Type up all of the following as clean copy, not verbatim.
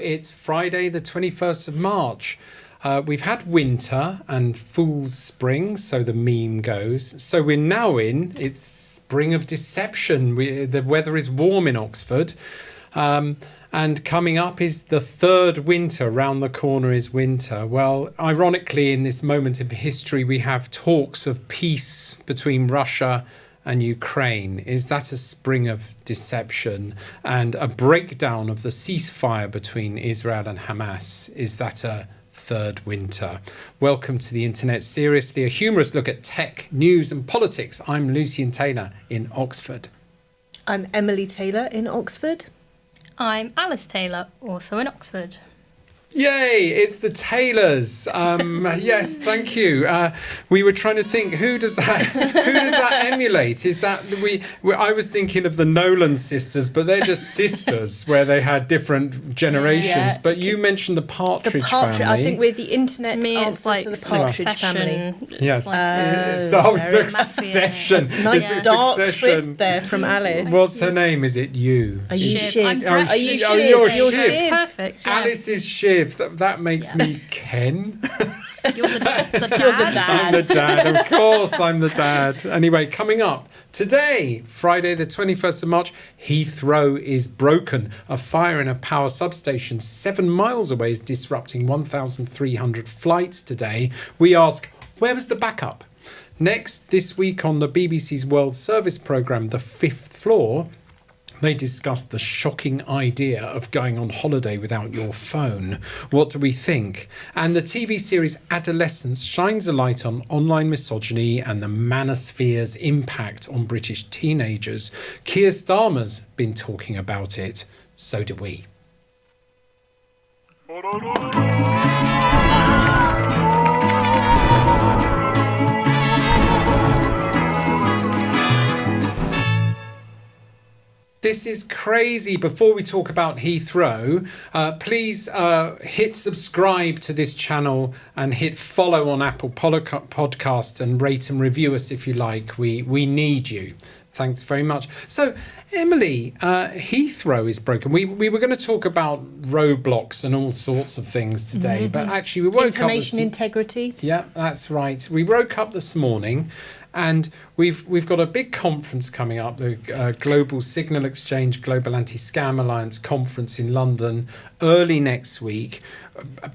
It's Friday, the 21st of March. We've had winter and fool's spring, so the meme goes. So we're now it's spring of deception. The weather is warm in Oxford. And coming up is the third winter. Round the corner is winter. Well, ironically, in this moment of history, we have talks of peace between Russia and Ukraine. Is that a spring of deception? And a breakdown of the ceasefire between Israel and Hamas. Is that a third winter? Welcome to the Internet Seriously, a humorous look at tech, news and politics. I'm Lucian Taylor in Oxford. I'm Emily Taylor in Oxford. I'm Alice Taylor, also in Oxford. Yay, it's the Taylors. Yes, thank you. We were trying to think, who does that emulate? Is that I was thinking of the Nolan sisters, but they're just sisters where they had different generations. Yeah. But you mentioned the Partridge family. I think we're the internet's to me, it's answer like to the Partridge family. Yes. Succession. Nice dark twist there from Alice. What's her name? Is it you? Are you Shiv? Are you Shiv? You're Shiv. Perfect. Yeah. Alice is Shiv. That makes me Ken. You're the dad. I'm the dad. Of course, I'm the dad. Anyway, coming up today, Friday the 21st of March, Heathrow is broken. A fire in a power substation 7 miles away is disrupting 1,300 flights today. We ask, where was the backup? Next, this week on the BBC's World Service programme, The Fifth Floor, they discussed the shocking idea of going on holiday without your phone. What do we think? And the TV series Adolescence shines a light on online misogyny and the manosphere's impact on British teenagers. Keir Starmer's been talking about it. So do we. This is crazy. Before we talk about Heathrow, please hit subscribe to this channel and hit follow on Apple Podcasts and rate and review us if you like. We need you. Thanks very much. So, Emily, Heathrow is broken. We were going to talk about roadblocks and all sorts of things today, but actually we woke up... Information integrity. Yeah, that's right. We woke up this morning and we've got a big conference coming up, the Global Signal Exchange Global Anti-Scam Alliance conference in London early next week.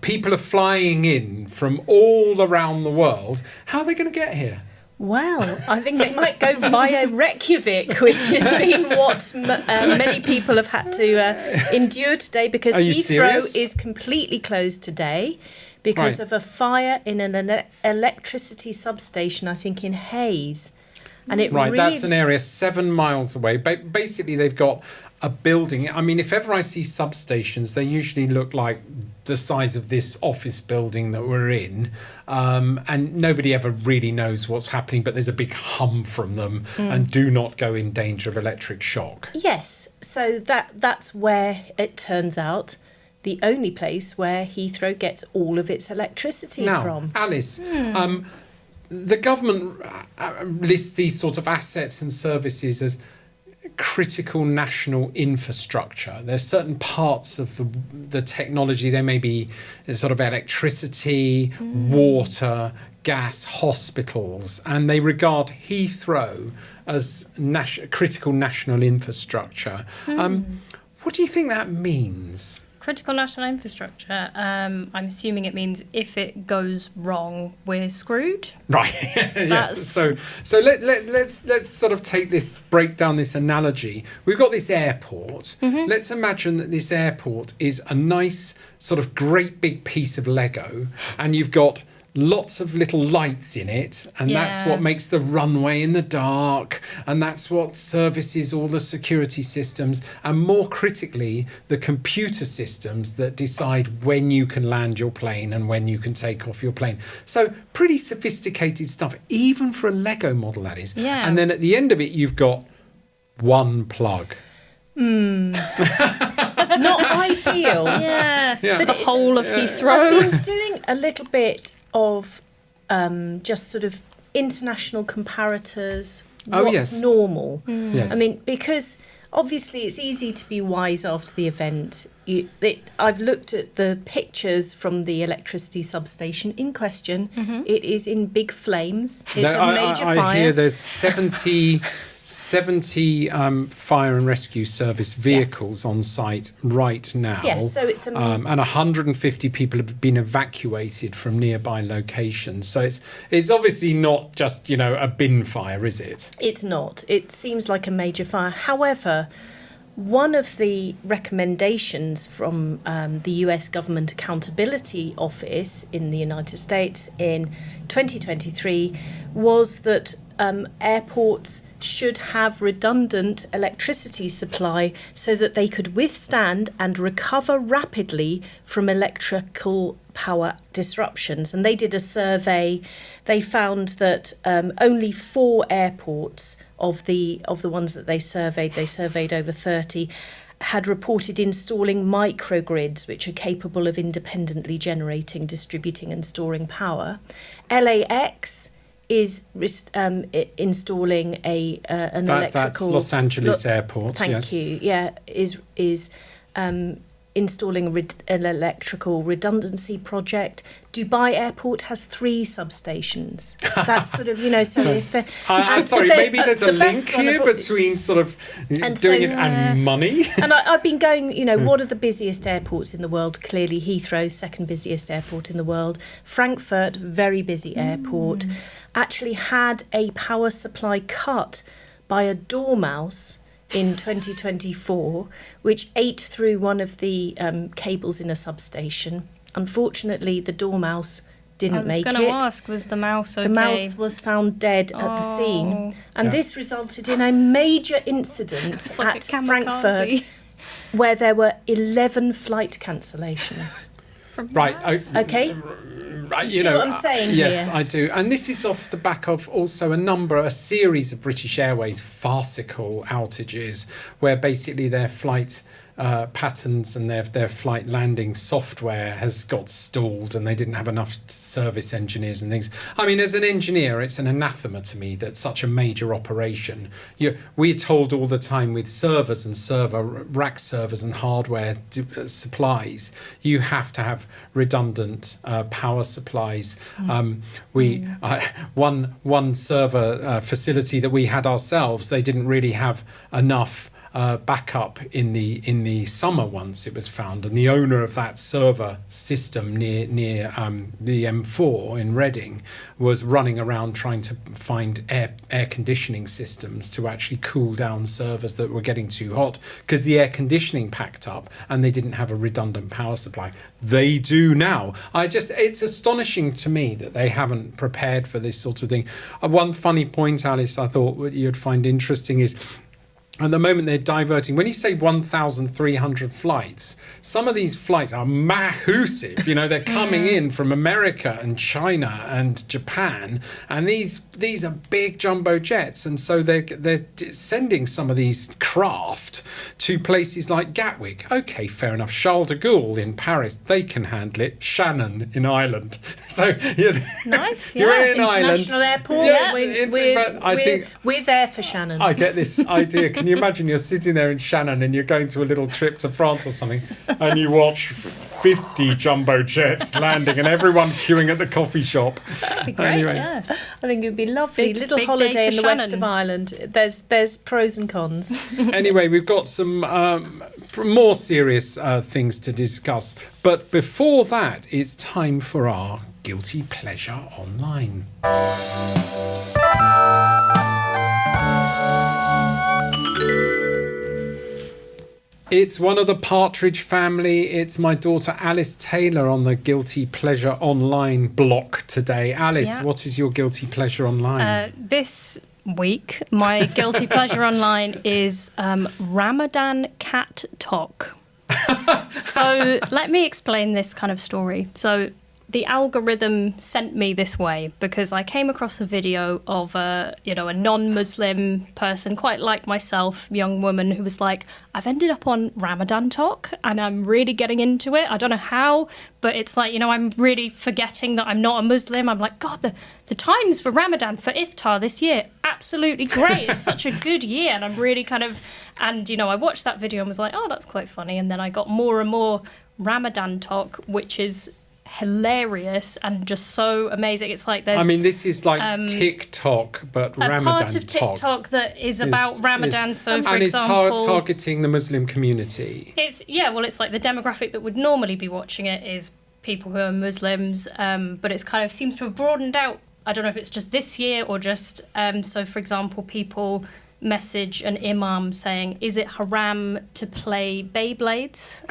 People are flying in from all around the world. How are they going to get here? Well, I think they might go via Reykjavik, which has been what many people have had to endure today, because Heathrow is completely closed today because of a fire in an electricity substation, I think in Hayes. And that's an area 7 miles away. Basically, they've got a building. I mean, if ever I see substations, they usually look like the size of this office building that we're in, and nobody ever really knows what's happening, but there's a big hum from them, and do not go in danger of electric shock. Yes, so that's where it turns out the only place where Heathrow gets all of its electricity from. Alice, the government lists these sort of assets and services as critical national infrastructure. There's certain parts of the technology. There may be sort of electricity, water, gas, hospitals, and they regard Heathrow as critical national infrastructure. What do you think that means? Critical national infrastructure. I'm assuming it means if it goes wrong, we're screwed. Right. Yes. So let's sort of break down this analogy. We've got this airport. Let's imagine that this airport is a nice sort of great big piece of Lego, and you've got lots of little lights in it, and that's what makes the runway in the dark, and that's what services all the security systems, and more critically the computer systems that decide when you can land your plane and when you can take off your plane. So pretty sophisticated stuff, even for a Lego model, that is. And then at the end of it you've got one plug. Not ideal. But the whole of Heathrow. I've been doing a little bit of just sort of international comparators. What's normal? Yes. I mean, because obviously it's easy to be wise after the event. I've looked at the pictures from the electricity substation in question. It is in big flames. It's a major fire. I hear there's 70 fire and rescue service vehicles on site right now. Yes, so it's and 150 people have been evacuated from nearby locations. So it's obviously not just, a bin fire, is it? It's not. It seems like a major fire. However, one of the recommendations from the US Government Accountability Office in the United States in 2023 was that airports should have redundant electricity supply so that they could withstand and recover rapidly from electrical power disruptions. And they did a survey. They found that only 4 airports of the ones that they surveyed over 30, had reported installing microgrids, which are capable of independently generating, distributing and storing power. LAX is installing an electrical... That's Los Angeles Airport, Thank you. Yeah, is installing an electrical redundancy project. Dubai Airport has 3 substations. That's sort of, so if they're... maybe there's a link here between sort of doing it and money. And I've been going, what are the busiest airports in the world? Clearly Heathrow, second busiest airport in the world. Frankfurt, very busy airport, actually had a power supply cut by a dormouse in 2024, which ate through one of the cables in a substation. Unfortunately, the dormouse didn't make it. I was going to ask, was the mouse okay? The mouse was found dead at the scene. And this resulted in a major incident at Frankfurt where there were 11 flight cancellations. Right. Okay. Right, you see what I'm saying yes, here? I do. And this is off the back of also a series of British Airways farcical outages where basically their flight patterns and their flight landing software has got stalled and they didn't have enough service engineers and things. I mean, as an engineer, it's an anathema to me that such a major operation. We're told all the time with servers and rack servers and hardware supplies, you have to have redundant power supplies. One server facility that we had ourselves, they didn't really have enough backup in the summer once it was found, and the owner of that server system near the M4 in Reading was running around trying to find air conditioning systems to actually cool down servers that were getting too hot because the air conditioning packed up and they didn't have a redundant power supply. They do now. It's astonishing to me that they haven't prepared for this sort of thing. One funny point, Alice, I thought you'd find interesting is at the moment they're diverting. When you say 1,300 flights, some of these flights are massive. They're coming in from America and China and Japan, and these are big jumbo jets, and so they're sending some of these craft to places like Gatwick. Okay, fair enough. Charles de Gaulle in Paris, they can handle it. Shannon in Ireland. So nice. You're in International Ireland. Airport. Yeah, we're there for Shannon. I get this idea. Can you imagine you're sitting there in Shannon and you're going to a little trip to France or something and you watch 50 jumbo jets landing and everyone queuing at the coffee shop? That'd be great, anyway. I think it would be lovely. Little big holiday in the Shannon. west of Ireland. There's pros and cons. Anyway, we've got some more serious things to discuss. But before that, it's time for our Guilty Pleasure Online. It's one of the Partridge family. It's my daughter Alice Taylor on the Guilty Pleasure Online block today. Alice, What is your Guilty Pleasure Online? This week, my Guilty Pleasure Online is Ramadan cat talk. So let me explain this kind of story. So the algorithm sent me this way because I came across a video of a non-Muslim person, quite like myself, young woman, who was like, I've ended up on Ramadan Talk and I'm really getting into it. I don't know how, but it's like, I'm really forgetting that I'm not a Muslim. I'm like, God, the times for Ramadan, for iftar this year, absolutely great. It's such a good year. And I'm really I watched that video and was like, oh, that's quite funny. And then I got more and more Ramadan Talk, which is hilarious and just so amazing. It's like there's this is like TikTok, but Ramadan a part of TikTok that is about Ramadan. So for example, it's targeting the Muslim community. It's like the demographic that would normally be watching it is people who are Muslims, but it's kind of seems to have broadened out. I don't know if it's just this year or just so for example, people message an imam saying, is it haram to play Beyblades?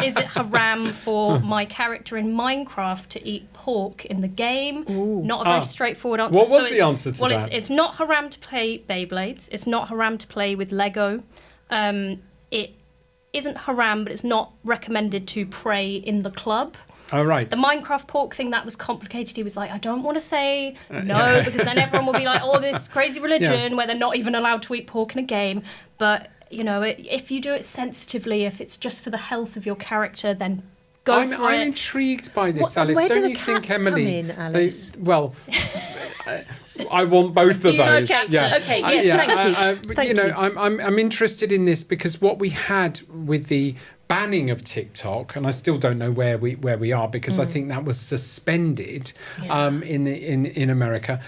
Is it haram for my character in Minecraft to eat pork in the game? Ooh. Not a very straightforward answer. What was the answer to that? Well, it's not haram to play Beyblades. It's not haram to play with Lego. It isn't haram, but it's not recommended to pray in the club. Oh, right. The Minecraft pork thing, that was complicated. He was like, I don't want to say no, because then everyone will be like, oh, this crazy religion where they're not even allowed to eat pork in a game. But, if you do it sensitively, if it's just for the health of your character, then go for it. I'm intrigued by this, Alice. Where don't do you the think, cats Emily? come in, Alice? I want both of those. Yeah. Okay. Yes. Thank you. I'm interested in this because what we had with the banning of TikTok, and I still don't know where we are because I think that was suspended in America,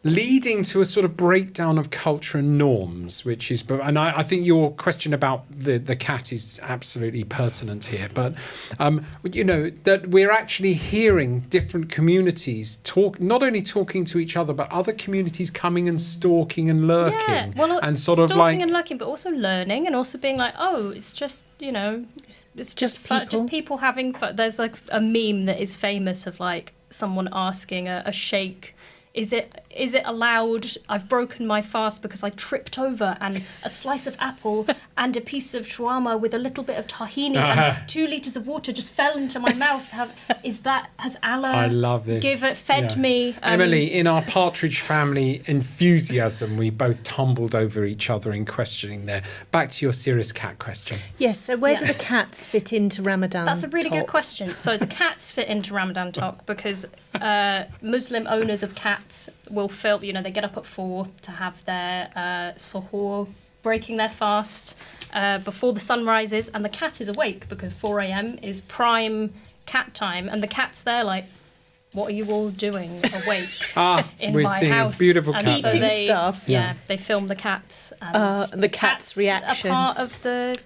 leading to a sort of breakdown of culture and norms, which is, and I think your question about the cat is absolutely pertinent here. But that we're actually hearing different communities talk, not only talking to each other, but other communities coming and stalking and lurking, and sort of stalking and lurking, but also learning and also being like, oh, it's just. It's just people having fun. There's like a meme that is famous of like someone asking a sheikh, is it allowed? I've broken my fast because I tripped over and a slice of apple and a piece of shawarma with a little bit of tahini and 2 litres of water just fell into my mouth. Has Allah I love this. fed me? Emily, in our Partridge Family enthusiasm, we both tumbled over each other in questioning there. Back to your serious cat question. Yes, so where do the cats fit into Ramadan That's a really Talk? good question. So the cats fit into Ramadan Talk because Muslim owners of cats will film, they get up at 4 to have their suhoor, breaking their fast before the sun rises, and the cat is awake because 4 a.m. is prime cat time, and the cat's there like, what are you all doing awake in we're my seeing house? A beautiful and cat. so Eating stuff. Yeah, they film the cats. And the cat's reaction. A part of the,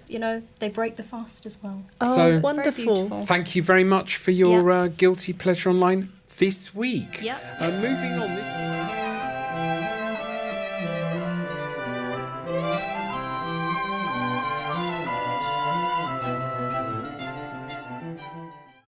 they break the fast as well. Oh, So- wonderful. Thank you very much for your guilty pleasure online this week. Yeah. Moving on this week.